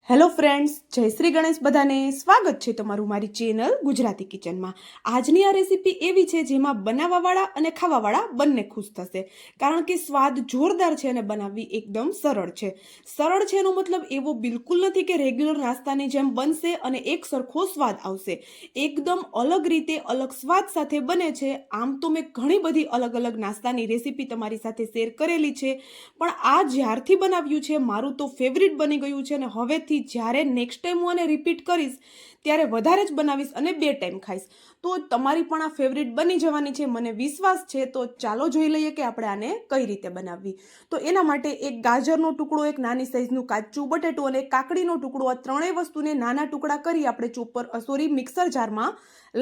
Hello friends, જય શ્રી ગણેશ. બધાને સ્વાગત છે તમારું મારી ચેનલ ગુજરાતી કિચનમાં. આજની આ રેસીપી એવી છે જેમાં બનાવવાવાળા અને ખાવાવાળા બંને ખુશ થશે, કારણ કે સ્વાદ જોરદાર છે અને બનાવવી એકદમ સરળ છે. સરળ છે એનો મતલબ એવો બિલકુલ નથી કે રેગ્યુલર નાસ્તાની જેમ બનશે અને એક સરખો સ્વાદ આવશે. એકદમ અલગ રીતે અલગ સ્વાદ સાથે બને છે. આમ તો મેં ઘણી બધી અલગ અલગ નાસ્તાની રેસીપી તમારી સાથે શેર કરેલી છે, પણ આ જ્યારથી બનાવ્યું છે મારું તો ફેવરિટ બની ગયું છે અને હવેથી જ્યારે નેક્સ્ટ ટાઈમ હું આને રિપીટ કરીશ ત્યારે વધારે જ બનાવીશ અને 2 ટાઈમ ખાઈશ. તો તમારી પણ આ ફેવરિટ બની જવાની છે, મને વિશ્વાસ છે. તો ચાલો જોઈ લઈએ કે આપણે આને કઈ રીતે બનાવવી. તો એના માટે એક ગાજરનો ટુકડો, એક નાની સાઈઝનું કાચું બટેટું અને એક કાકડીનો ટુકડો, આ ત્રણેય વસ્તુને નાના ટુકડા કરી આપણે મિક્સર જારમાં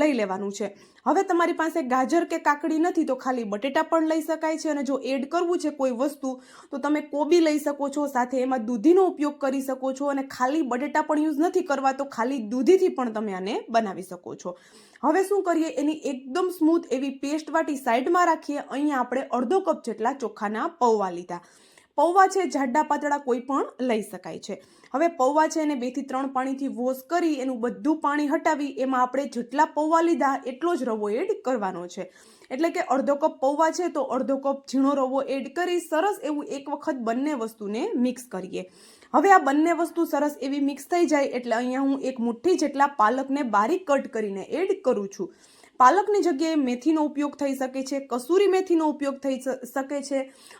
લઈ લેવાનું છે. હવે તમારી પાસે ગાજર કે કાકડી નથી તો ખાલી બટેટા પણ લઈ શકાય છે, અને જો એડ કરવું છે કોઈ વસ્તુ તો તમે કોબી લઈ શકો છો, સાથે એમાં દૂધીનો ઉપયોગ કરી શકો છો, અને ખાલી બટેટા પણ યુઝ નથી કરવા તો ખાલી દૂધીથી પણ તમે આને બનાવી શકો છો. હવે શું કરીએ, એની એકદમ સ્મૂથ એવી પેસ્ટ વાટી સાઈડમાં રાખીએ. અહીંયા આપણે અડધો કપ જેટલા ચોખાના પૌવા લીધા. પૌવા છે જાડા પાતળા કોઈ પણ લઈ શકાય છે. હવે પૌવા છે એને 2 થી 3 પાણીથી વોશ કરી એનું બધું પાણી હટાવી એમાં આપણે જેટલા પૌવા લીધા એટલો જ રવો એડ કરવાનો છે. એટલે કે અડધો કપ પૌવા છે તો અડધો કપ ઝીણો રવો એડ કરી સરસ એવું એક વખત બંને વસ્તુને મિક્સ કરીએ. હવે આ બંને વસ્તુ સરસ એવી મિક્સ થઈ જાય એટલે અહીંયા હું એક મુઠ્ઠી જેટલા પાલકને બારીક કટ કરીને એડ કરું છું. પાલકની જગ્યાએ મેથીનો ઉપયોગ થઈ શકે છે, કસૂરી મેથીનો ઉપયોગ થઈ શકે છે,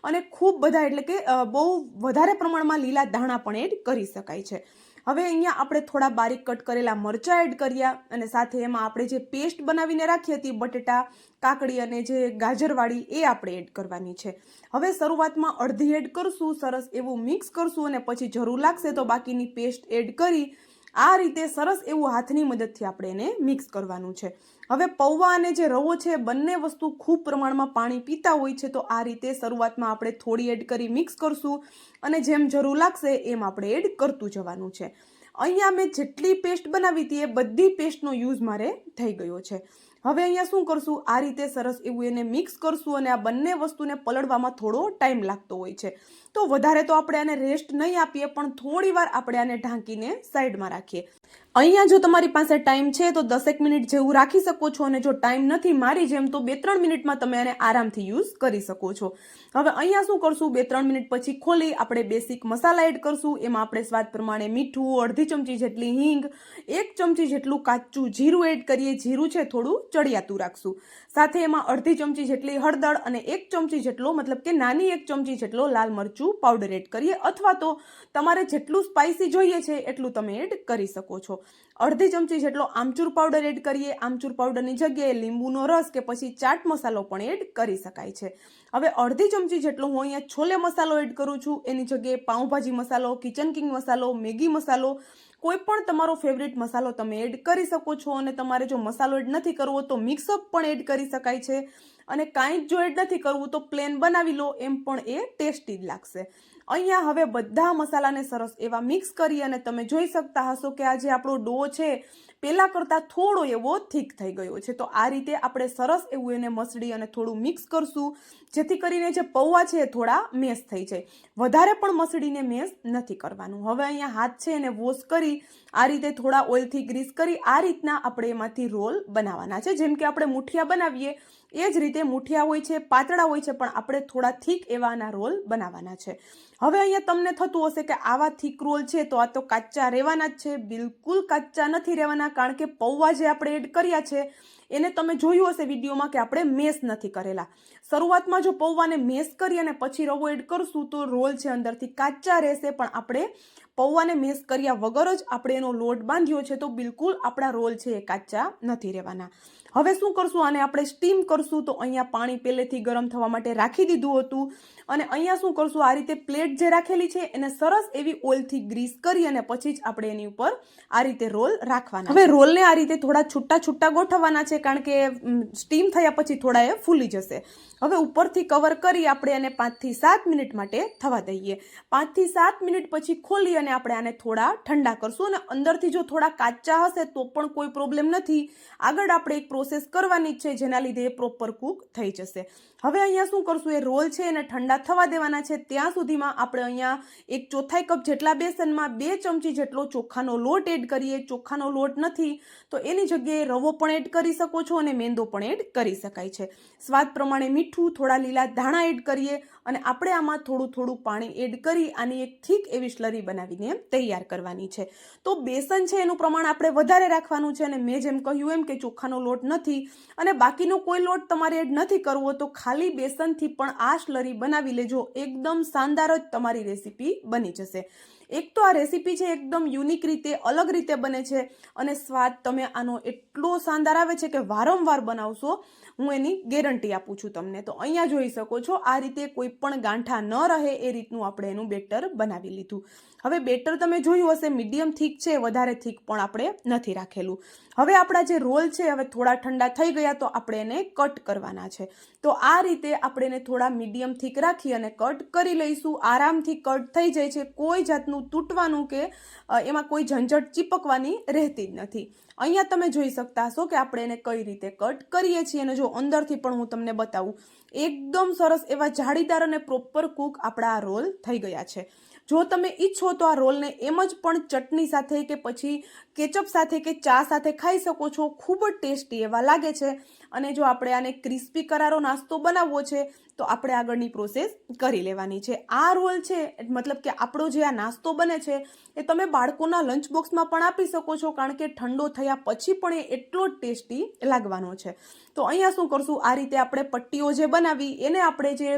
અને ખૂબ બધા એટલે કે બહુ વધારે પ્રમાણમાં લીલા ધાણા પણ એડ કરી શકાય છે. હવે અહીંયા આપણે થોડા બારીક કટ કરેલા મરચાં એડ કર્યા, અને સાથે એમાં આપણે જે પેસ્ટ બનાવીને રાખી હતી બટેટા, કાકડી અને જે ગાજરવાળી એ આપણે એડ કરવાની છે. હવે શરૂઆતમાં અડધી એડ કરશું, સરસ એવું મિક્સ કરશું, અને પછી જરૂર લાગશે તો બાકીની પેસ્ટ એડ કરી આ રીતે સરસ એવું હાથની મદદથી આપણે એને મિક્સ કરવાનું છે. હવે પૌવા અને જે રવો છે બંને વસ્તુ ખૂબ પ્રમાણમાં પાણી પીતા હોય છે, તો આ રીતે શરૂઆતમાં આપણે થોડી એડ કરી મિક્સ કરશું, અને જેમ જરૂર લાગશે એમ આપણે એડ કરતું જવાનું છે. અહીંયા મેં જેટલી પેસ્ટ બનાવી હતી એ બધી પેસ્ટનો યુઝ મારે થઈ ગયો છે. હવે અહીંયા શું કરશું, આ રીતે સરસ એવું એને મિક્સ કરશું, અને આ બંને વસ્તુને પલળવામાં થોડો ટાઈમ લાગતો હોય છે. તો વધારે તો આપણે આને રેસ્ટ નહીં આપીએ, પણ થોડી વાર આપણે આને ઢાંકીને સાઈડમાં રાખીએ. અહીંયા જો તમારી પાસે ટાઈમ છે તો 10 મિનિટ જેવું રાખી શકો છો, અને જો ટાઈમ નથી મારી જેમ તો 2-3 મિનિટમાં તમે આને આરામથી યુઝ કરી શકો છો. હવે અહીંયા શું કરશું, 2-3 મિનિટ પછી ખોલી આપણે બેસિક મસાલા એડ કરશું. એમાં આપણે સ્વાદ પ્રમાણે મીઠું, અડધી ચમચી જેટલી હિંગ, 1 ચમચી જેટલું કાચું જીરું એડ કરીએ. જીરું છે થોડું ચડિયાતું રાખશું. સાથે એમાં અડધી ચમચી જેટલી હળદર અને 1 ચમચી જેટલો મતલબ કે નાની 1 ચમચી જેટલો લાલ મરચું પાવડર એડ કરીએ, અથવા તો તમારે જેટલું સ્પાઇસી જોઈએ છે એટલું તમે એડ કરી શકો છો. અડધી ચમચી જેટલો આમચૂર પાવડર એડ કરીએ. આમચૂર પાવડરની જગ્યાએ લીંબુનો રસ કે પછી ચાટ મસાલો પણ એડ કરી શકાય છે. હવે અડધી ચમચી જેટલો હું અહીંયા છોલે મસાલો એડ કરું છું. એની જગ્યાએ પાઉંભાજી મસાલો, કિચન કિંગ મસાલો, મેગી મસાલો, કોઈ પણ તમારો ફેવરિટ મસાલો તમે એડ કરી શકો છો. અને તમારે જો મસાલો એડ નથી કરવો તો મિક્સઅપ પણ એડ કરી શકાય છે, અને કાંઈ જ જો એડ નથી કરવું તો પ્લેન બનાવી લો, એમ પણ એ ટેસ્ટી જ લાગશે. અહીંયા હવે બધા મસાલાને સરસ એવા મિક્સ કરી, અને તમે જોઈ શકતા હશો કે આ જે આપણો ડો છે પહેલા કરતાં થોડો એવો થીક થઈ ગયો છે. તો આ રીતે આપણે સરસ એવું એને મસળી અને થોડું મિક્સ કરશું, જેથી કરીને જે પૌવા છે એ થોડા મેશ થઈ જાય. વધારે પણ મસળીને મેશ નથી કરવાનું. હવે અહીંયા હાથ છે એને વોશ કરી આ રીતે થોડા ઓઇલથી ગ્રીસ કરી આ રીતના આપણે એમાંથી રોલ બનાવવાના છે. જેમ કે આપણે મુઠિયા બનાવીએ એ જ રીતે મુઠિયા હોય છે, પાતળા હોય છે, પણ આપણે થોડા થીક એવાના રોલ બનાવવાના છે. હવે અહીંયા તમને થતું હશે કે આવા થીક રોલ છે તો આ તો કાચા રહેવાના જ છે. બિલકુલ કાચા નથી રહેવાના, કારણ કે પૌવા જે આપણે એડ કર્યા છે એને તમે જોયું હશે વિડીયોમાં કે આપણે મેશ નથી કરેલા. શરૂઆતમાં જો પૌવાને મેશ કરી અને પછી રવો એડ કરશું તો રોલ છે અંદરથી કાચા રહેશે, પણ આપણે પૌવાને મેશ કર્યા વગર જ આપણે એનો લોટ બાંધ્યો છે તો બિલકુલ આપણા રોલ છે એ કાચા નથી રહેવાના. હવે શું કરશું, આને આપણે સ્ટીમ કરશું. તો અહીંયા પાણી પહેલેથી ગરમ થવા માટે રાખી દીધું હતું, અને અહીંયા શું કરશું, આ રીતે પ્લેટ જે રાખેલી છે એને સરસ એવી ઓઇલથી ગ્રીસ કરી અને પછી જ આપણે એની ઉપર આ રીતે રોલ રાખવાના. હવે રોલને આ રીતે થોડા છૂટા છૂટા ગોઠવવાના છે, કારણ કે સ્ટીમ થયા પછી થોડા એ ફૂલી જશે. હવે ઉપરથી કવર કરી આપણે આને 5 થી 7 મિનિટ માટે થવા દઈએ. 5 થી 7 મિનિટ પછી ખોલી અને આપણે આને થોડા ઠંડા કરશું, અને અંદરથી જો થોડા કાચા હશે તો પણ કોઈ પ્રોબ્લેમ નથી. આગળ આપણે એક પ્રોસેસ કરવાની જ છે, જેના લીધે એ પ્રોપર કૂક થઈ જશે. હવે અહીંયા શું કરશું, એ રોલ છે એને ઠંડા થવા દેવાના છે. ત્યાં સુધીમાં આપણે અહીંયા 1/4 કપ જેટલા બેસનમાં 2 ચમચી જેટલો ચોખાનો લોટ એડ કરીએ. ચોખાનો લોટ નથી તો એની જગ્યાએ રવો પણ એડ કરી શકો છો અને મેંદો પણ એડ કરી શકાય છે. સ્વાદ પ્રમાણે મીઠું, થોડા લીલા ધાણા એડ કરીએ અને આપણે આમાં થોડું પાણી એડ કરી આની એક થીક એવી સ્લરી બનાવીને તૈયાર કરવાની છે. તો બેસન છે એનું પ્રમાણ આપણે વધારે રાખવાનું છે અને મેં જેમ કહ્યું એમ કે ચોખાનો લોટ નથી અને બાકીનો કોઈ લોટ તમારે એડ નથી કરવો તો ખાલી બેસનથી પણ આ સ્લરી બનાવી લેજો. એકદમ શાનદાર જ તમારી રેસીપી બની જશે. એક તો આ રેસીપી છે એકદમ યુનિક રીતે, અલગ રીતે બને છે અને સ્વાદ તમે આનો એટલો શાનદાર આવે છે કે વારંવાર બનાવશો, હું એની ગેરંટી આપું છું તમને. તો અહીંયા જોઈ શકો છો આ રીતે કોઈ પણ ગાંઠા ન રહે એ રીતનું આપણે એનું બેટર બનાવી લીધું. હવે બેટર તમે જોયું હશે મીડિયમ થીક છે, વધારે થીક પણ આપણે નથી રાખેલું. હવે આપણા જે રોલ છે હવે થોડા ઠંડા થઈ ગયા તો આપણે એને કટ કરવાના છે. તો આ રીતે આપણે એને થોડા મીડિયમ થીક રાખી અને કટ કરી લઈશું. આરામથી કટ થઈ જાય છે, કોઈ જાતનું તૂટવાનું કે એમાં કોઈ ઝંઝટ ચીપકવાની રહેતી જ નથી. અહીંયા તમે જોઈ શકતા હશો કે આપણે એને કઈ રીતે કટ કરીએ છીએ અને જો અંદરથી પણ હું તમને બતાવું, એકદમ સરસ એવા જાળીદાર અને પ્રોપર કૂક આપણા આ રોલ થઈ ગયા છે. જો તમે ઈચ્છો તો આ રોલને એમ જ પણ ચટણી સાથે કે પછી કેચઅપ સાથે કે ચા સાથે ખાઈ શકો છો. ખૂબ જ ટેસ્ટી એવા લાગે છે. અને જો આપણે આને ક્રિસ્પી કરારો નાસ્તો બનાવવો છે તો આપણે આગળની પ્રોસેસ કરી લેવાની છે. આ રોલ છે મતલબ કે આપણો જે આ નાસ્તો બને છે એ તમે બાળકોના લંચ બોક્સમાં પણ આપી શકો છો, કારણ કે ઠંડો થયા પછી પણ એ એટલો જ ટેસ્ટી લાગવાનો છે. તો અહીંયા શું કરશું, આ રીતે આપણે પટ્ટીઓ જે બનાવી એને આપણે જે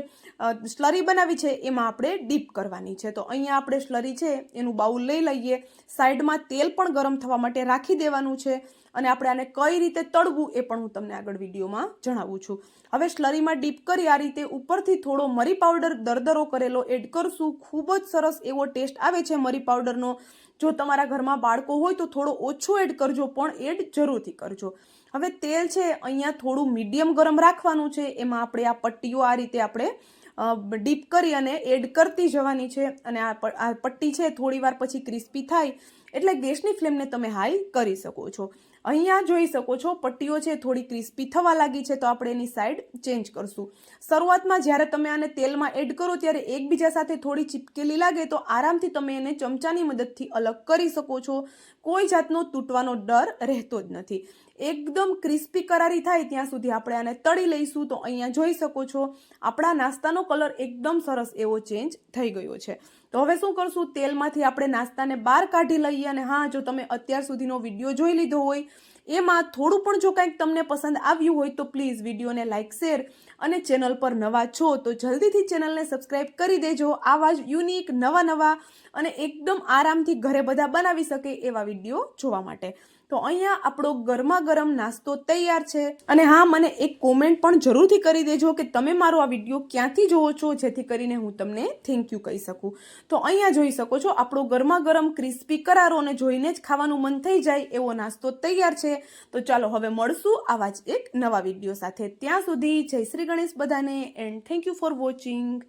સ્લરી બનાવી છે એમાં આપણે ડીપ કરવાની છે. તો અહીંયા આપણે સ્લરી છે એનું બાઉલ લઈ લઈએ. સાઈડમાં તેલ પણ ગરમ થવા માટે રાખી દેવાનું છે અને આપણે આને કઈ રીતે તળવું એ પણ હું તમને આગળ વિડીયોમાં જણાવું છું. હવે સ્લરીમાં ડીપ કરી આ રીતે ઉપરથી થોડો મરી પાવડર દરદરો કરેલો એડ કરશું. ખૂબ જ સરસ એવો ટેસ્ટ આવે છે મરી પાવડરનો. જો તમારા ઘરમાં બાળકો હોય તો થોડો ઓછો એડ કરજો, પણ એડ જરૂરથી કરજો. હવે તેલ છે અહીંયા થોડું મીડિયમ ગરમ રાખવાનું છે. એમાં આપણે આ પટ્ટીઓ આ રીતે આપણે ડીપ કરી અને એડ કરતી જવાની છે અને આ પટ્ટી છે થોડી વાર પછી ક્રિસ્પી થાય એટલે ગેસની ફ્લેમને તમે હાઈ કરી શકો છો. અહીંયા જોઈ શકો છો પટ્ટીઓ છે થોડી ક્રિસ્પી થવા લાગી છે તો આપણે એની સાઈડ ચેન્જ કરશું. શરૂઆતમાં જ્યારે તમે આને તેલમાં એડ કરો ત્યારે એકબીજા સાથે થોડી ચીપકેલી લાગે તો આરામથી તમે એને ચમચાની મદદથી અલગ કરી શકો છો. કોઈ જાતનો તૂટવાનો ડર રહેતો જ નથી. એકદમ ક્રિસ્પી કરારી થાય ત્યાં સુધી આપણે આને તળી લઈશું. તો અહીંયા જોઈ શકો છો આપણા નાસ્તાનો કલર એકદમ સરસ એવો ચેન્જ થઈ ગયો છે. તો હવે શું કરશું, તેલમાંથી આપણે નાસ્તાને બહાર કાઢી લઈએ. અને હા, જો તમે અત્યાર સુધીનો વિડીયો જોઈ લીધો હોય એમાં થોડું પણ જો કંઈક તમને પસંદ આવ્યું હોય તો પ્લીઝ વિડીયોને લાઇક, શેર અને ચેનલ પર નવા છો તો જલ્દીથી ચેનલને સબસ્ક્રાઈબ કરી દેજો. આવા જ યુનિક નવા અને એકદમ આરામથી ઘરે બધા બનાવી શકે એવા વિડીયો જોવા માટે. તો અહીંયા આપણો ગરમા ગરમ નાસ્તો તૈયાર છે. અને હા, મને એક કોમેન્ટ પણ જરૂરથી કરી દેજો કે તમે મારો આ વિડીયો ક્યાંથી જોવો છો, જેથી કરીને હું તમને થેન્ક યુ કહી શકું. તો અહીંયા જોઈ શકો છો આપણો ગરમા ગરમ ક્રિસ્પી કરારો અને જોઈને જ ખાવાનું મન થઈ જાય એવો નાસ્તો તૈયાર છે. તો ચાલો હવે મળશું આવા જ એક નવા વિડીયો સાથે. ત્યાં સુધી જય શ્રી ગણેશ બધાને and thank you for watching.